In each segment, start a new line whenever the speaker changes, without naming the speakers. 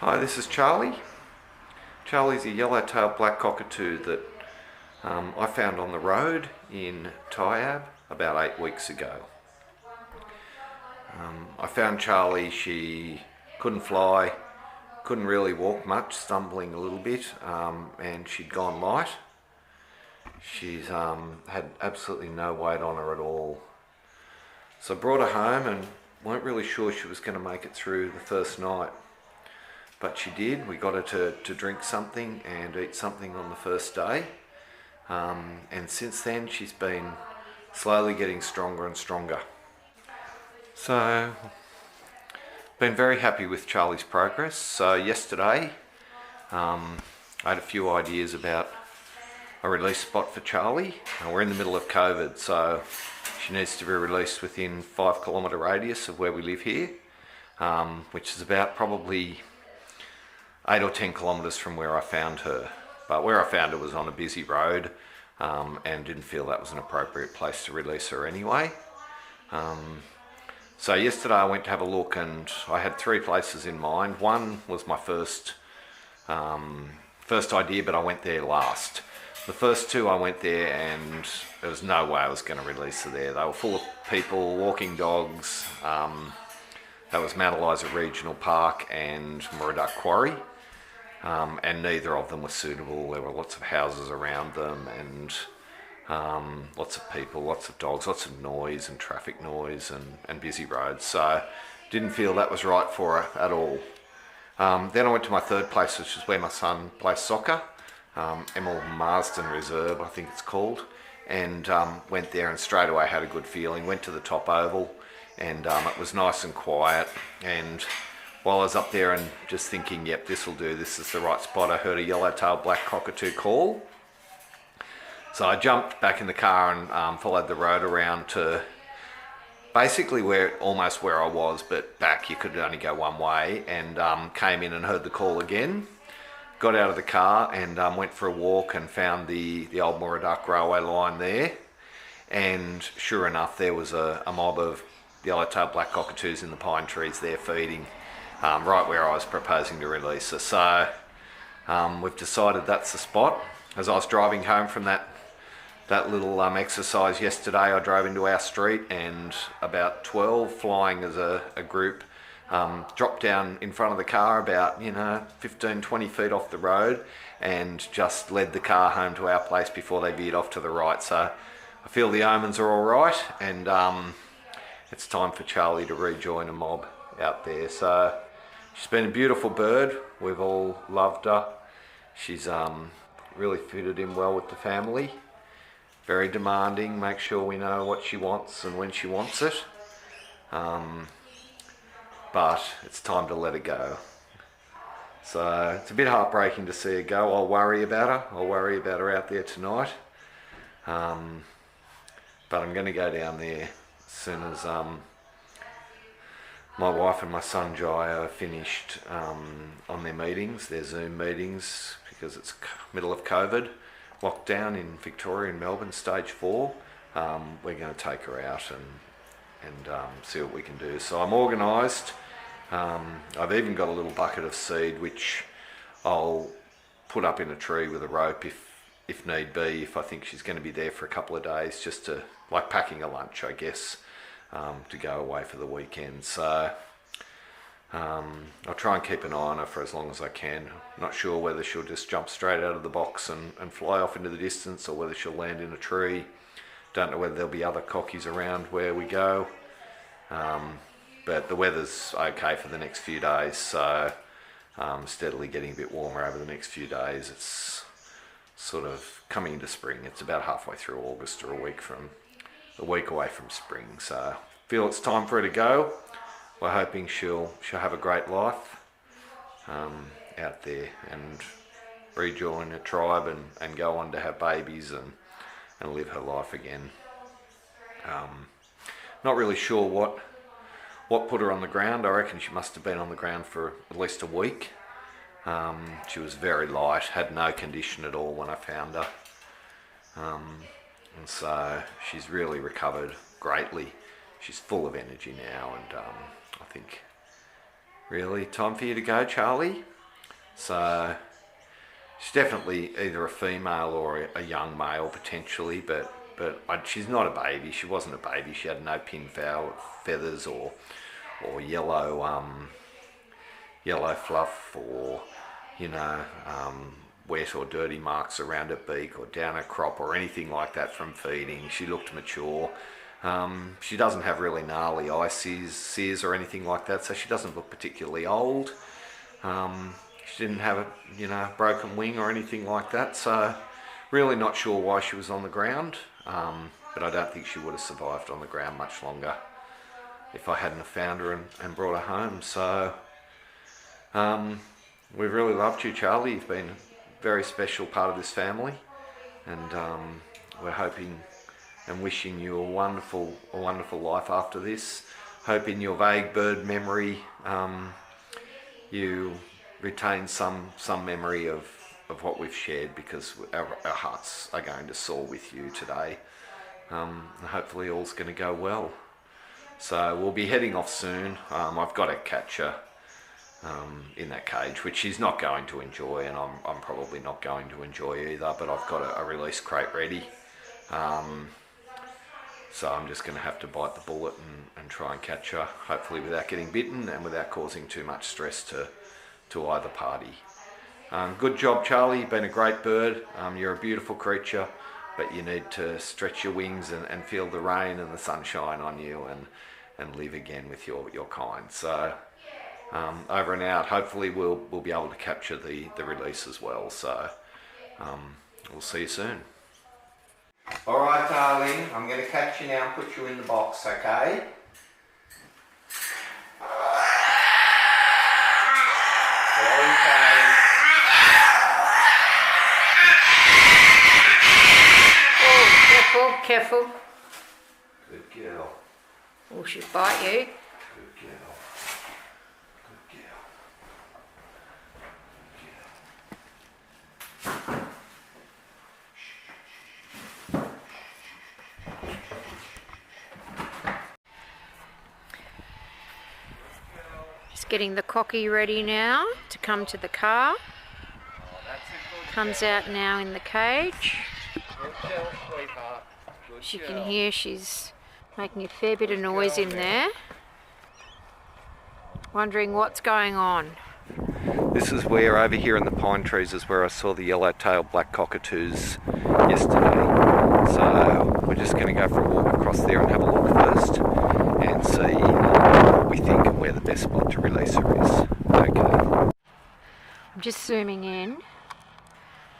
Hi, this is Charlie. Charlie's a yellow-tailed black cockatoo that I found on the road in Tyab about 8 weeks ago. I found Charlie. She couldn't fly, couldn't really walk much, stumbling a little bit, and she'd gone light. She's had absolutely no weight on her at all. So I brought her home and weren't really sure she was going to make it through the first night. But she did. We got her to drink something and eat something on the first day. And since then she's been slowly getting stronger and stronger. So, been very happy with Charlie's progress. So yesterday, I had a few ideas about a release spot for Charlie. We're in the middle of COVID, so she needs to be released within 5 kilometre radius of where we live here, which is about probably 8 or 10 kilometres from where I found her. But where I found her was on a busy road, and didn't feel that was an appropriate place to release her anyway. So yesterday I went to have a look, and I had 3 places in mind. One was my first idea, but I went there last. The first 2 I went there and there was no way I was going to release her there. They were full of people, walking dogs. That was Mount Eliza Regional Park and Murray Quarry. And neither of them were suitable. There were lots of houses around them and lots of people, lots of dogs, lots of noise and traffic noise and busy roads. So didn't feel that was right for her at all. Then I went to my third place, which is where my son plays soccer. Emil Marsden Reserve, I think it's called. And went there and straight away had a good feeling. Went to the top oval and it was nice and quiet. And while I was up there and just thinking, yep, this will do, this is the right spot, I heard a yellow-tailed black cockatoo call. So I jumped back in the car and followed the road around to basically almost where I was, but back you could only go one way, and came in and heard the call again. Got out of the car and went for a walk and found the old Murray railway line there. And sure enough, there was a mob of yellow-tailed black cockatoos in the pine trees there feeding, right where I was proposing to release her. So we've decided that's the spot. As I was driving home from that little exercise yesterday, I drove into our street and about 12 flying as a group dropped down in front of the car about 15-20 feet off the road and just led the car home to our place before they veered off to the right. So I feel the omens are all right, and it's time for Charlie to rejoin a mob out there. So she's been a beautiful bird. We've all loved her. She's really fitted in well with the family. Very demanding, make sure we know what she wants and when she wants it. But it's time to let her go. So it's a bit heartbreaking to see her go. I'll worry about her. I'll worry about her out there tonight. But I'm going to go down there as soon as my wife and my son Jai are finished on their meetings, their Zoom meetings, because it's middle of COVID lockdown in Victoria and Melbourne, stage 4. We're going to take her out and see what we can do. So I'm organised. I've even got a little bucket of seed which I'll put up in a tree with a rope if need be, if I think she's going to be there for a couple of days, just to, like packing a lunch, I guess, to go away for the weekend. So I'll try and keep an eye on her for as long as I can. Not sure whether she'll just jump straight out of the box and fly off into the distance, or whether she'll land in a tree. Don't know whether there'll be other cockies around where we go. But the weather's okay for the next few days, so steadily getting a bit warmer over the next few days. It's sort of coming into spring. It's about halfway through August, or a week away from spring. So I feel it's time for her to go. We're hoping she'll have a great life out there and rejoin a tribe and go on to have babies and live her life again. Not really sure what put her on the ground. I reckon she must have been on the ground for at least a week. She was very light, had no condition at all when I found her. And so she's really recovered greatly. She's full of energy now, and I think really time for you to go, Charlie. So she's definitely either a female or a young male potentially, but she's not a baby. She wasn't a baby. She had no pin feathers or yellow fluff or wet or dirty marks around her beak or down her crop or anything like that from feeding. She looked mature. She doesn't have really gnarly eye sears or anything like that, so she doesn't look particularly old. She didn't have a broken wing or anything like that, so really not sure why she was on the ground. But I don't think she would have survived on the ground much longer if I hadn't have found her and brought her home. So we've really loved you, Charli. You've been a very special part of this family, and we're hoping and wishing you a wonderful life after this. Hope in your vague bird memory you retain some memory of what we've shared, because our hearts are going to soar with you today. Hopefully all's going to go well. So we'll be heading off soon. I've got to catch her in that cage, which she's not going to enjoy, and I'm probably not going to enjoy either, but I've got a release crate ready. So I'm just going to have to bite the bullet and try and catch her, hopefully without getting bitten and without causing too much stress to either party. Good job, Charli. You've been a great bird. You're a beautiful creature, but you need to stretch your wings and feel the rain and the sunshine on you and live again with your kind. So over and out. Hopefully we'll be able to capture the release as well. So we'll see you soon. All right, darling. I'm going to catch you now and put you in the box, okay?
Careful.
Good girl.
Or she'll bite you.
Good girl. Good girl.
Just getting the cocky ready now to come to the car. Comes out now in the cage.
Good girl, sweetheart.
As you can hear, she's making a fair bit of noise in there. Wondering what's going on.
This is where, over here in the pine trees, is where I saw the yellow-tailed black cockatoos yesterday. So we're just going to go for a walk across there and have a look first and see what we think and where the best spot to release her is. Okay.
I'm just zooming in.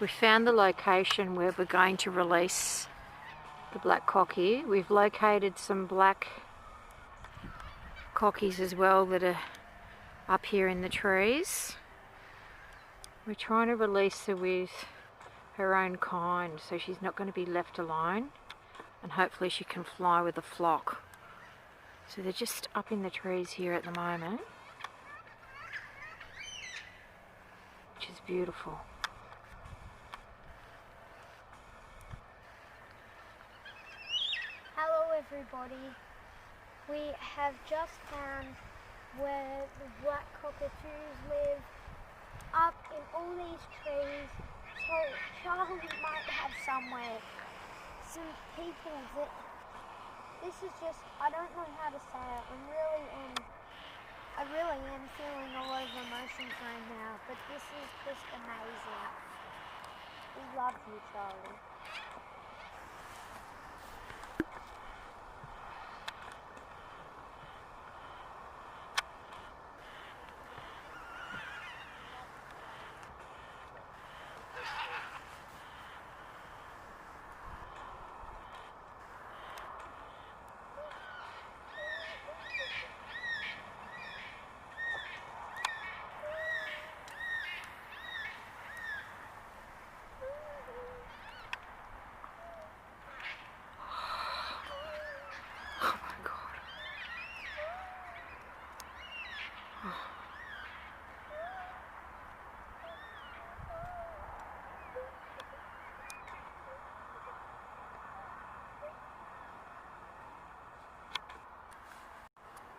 We found the location where we're going to release the black cocky. We've located some black cockies as well that are up here in the trees. We're trying to release her with her own kind, so she's not going to be left alone, and hopefully she can fly with the flock. So they're just up in the trees here at the moment, which is beautiful.
Hello everybody, we have just found where the black cockatoos live, up in all these trees. So Charli might have somewhere some people that, this is just, I don't know how to say it, I really am feeling a lot of emotions right now, but this is just amazing. We love you, Charli.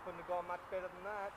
Couldn't have gone much better than that.